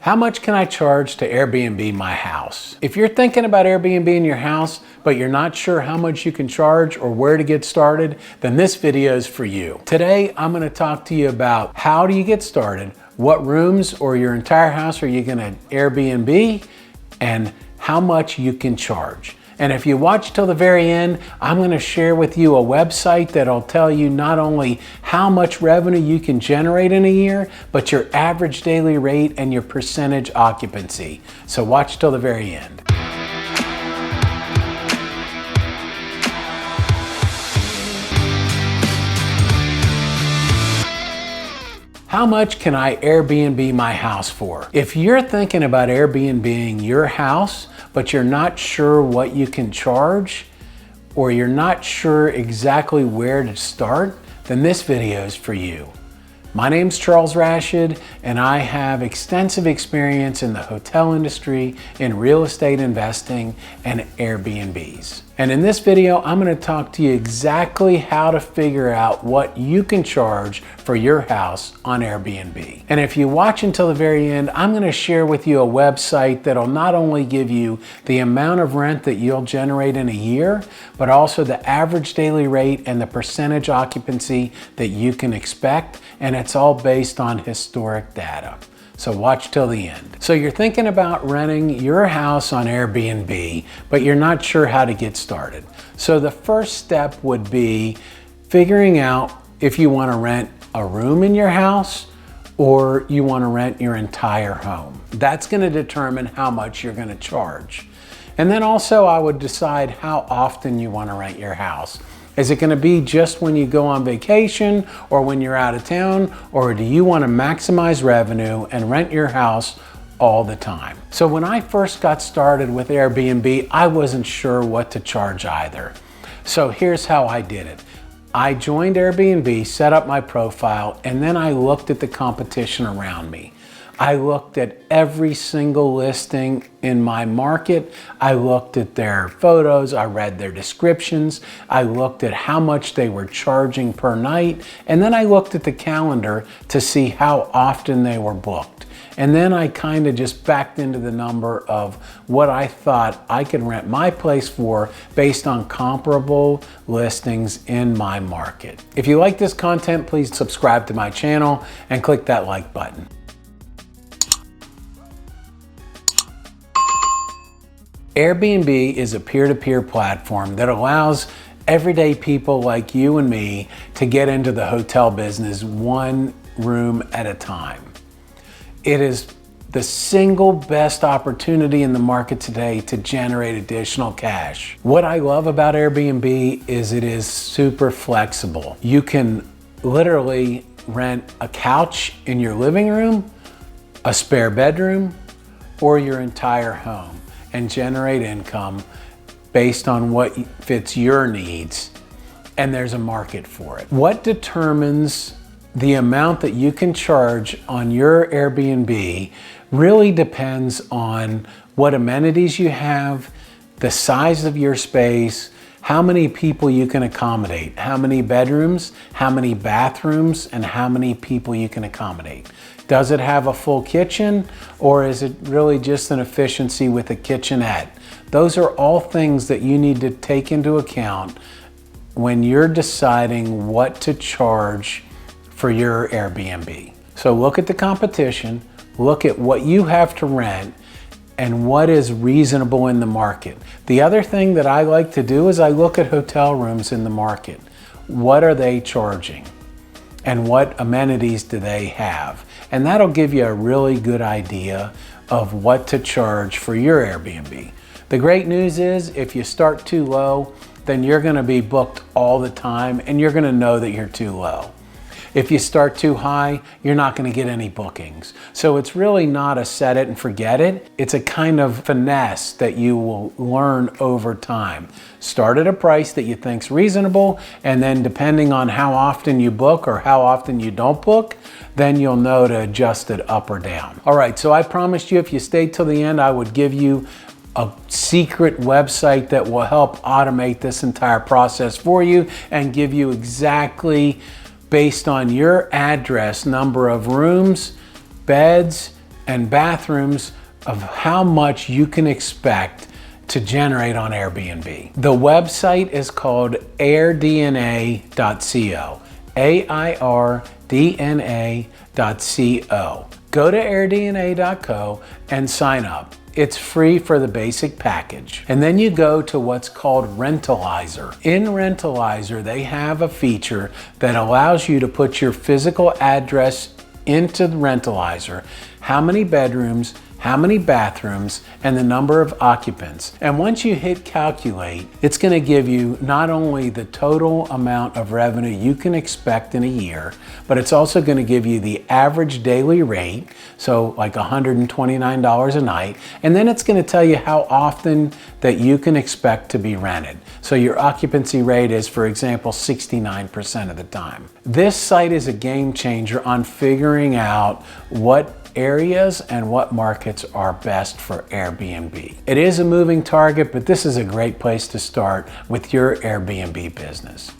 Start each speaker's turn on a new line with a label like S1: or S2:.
S1: How much can I charge to Airbnb my house? If you're thinking about Airbnb in your house, but you're not sure how much you can charge or where to get started, then this video is for you. Today, I'm gonna talk to you about how do you get started, what rooms or your entire house are you gonna Airbnb, and how much you can charge. And if you watch till the very end, I'm going to share with you a website that'll tell you not only how much revenue you can generate in a year, but your average daily rate and your percentage occupancy. So watch till the very end. How much can I Airbnb my house for? If you're thinking about Airbnb-ing your house, but you're not sure what you can charge, or you're not sure exactly where to start, then this video is for you. My name's Charles Rashid, and I have extensive experience in the hotel industry, in real estate investing, and Airbnbs. And in this video, I'm going to talk to you exactly how to figure out what you can charge for your house on Airbnb. And if you watch until the very end, I'm going to share with you a website that'll not only give you the amount of rent that you'll generate in a year, but also the average daily rate and the percentage occupancy that you can expect. And it's all based on historic data. So watch till the end. So you're thinking about renting your house on Airbnb, but you're not sure how to get started. So the first step would be figuring out if you want to rent a room in your house or you want to rent your entire home. That's going to determine how much you're going to charge. And then also I would decide how often you want to rent your house. Is it going to be just when you go on vacation or when you're out of town, or do you want to maximize revenue and rent your house all the time? So when I first got started with Airbnb, I wasn't sure what to charge either. So here's how I did it. I joined Airbnb, set up my profile, and then I looked at the competition around me. I looked at every single listing in my market. I looked at their photos. I read their descriptions. I looked at how much they were charging per night. And then I looked at the calendar to see how often they were booked. And then I kind of just backed into the number of what I thought I could rent my place for based on comparable listings in my market. If you like this content, please subscribe to my channel and click that like button. Airbnb is a peer-to-peer platform that allows everyday people like you and me to get into the hotel business one room at a time. It is the single best opportunity in the market today to generate additional cash. What I love about Airbnb is it is super flexible. You can literally rent a couch in your living room, a spare bedroom, or your entire home, and generate income based on what fits your needs, and there's a market for it. What determines the amount that you can charge on your Airbnb really depends on what amenities you have, the size of your space, how many people you can accommodate, how many bedrooms, how many bathrooms, and how many people you can accommodate. Does it have a full kitchen, or is it really just an efficiency with a kitchenette? Those are all things that you need to take into account when you're deciding what to charge for your Airbnb. So look at the competition, look at what you have to rent, and what is reasonable in the market. The other thing that I like to do is I look at hotel rooms in the market. What are they charging? And what amenities do they have? And that'll give you a really good idea of what to charge for your Airbnb. The great news is if you start too low, then you're gonna be booked all the time and you're gonna know that you're too low. If you start too high, you're not going to get any bookings. So it's really not a set it and forget it. It's a kind of finesse that you will learn over time. Start at a price that you think's reasonable, and then depending on how often you book or how often you don't book, then you'll know to adjust it up or down. All right, so I promised you if you stayed till the end, I would give you a secret website that will help automate this entire process for you and give you exactly, based on your address, number of rooms, beds, and bathrooms of how much you can expect to generate on Airbnb. The website is called airdna.co, airdna.co. Go to airdna.co and sign up. It's free for the basic package. And then you go to what's called Rentalizer. In Rentalizer, they have a feature that allows you to put your physical address into the Rentalizer, how many bedrooms, how many bathrooms, and the number of occupants. And once you hit calculate, it's going to give you not only the total amount of revenue you can expect in a year, but it's also going to give you the average daily rate, so like $129 a night, and then it's going to tell you how often that you can expect to be rented. So your occupancy rate is, for example, 69% of the time. This site is a game changer on figuring out what areas and what markets are best for Airbnb. It is a moving target, but this is a great place to start with your Airbnb business.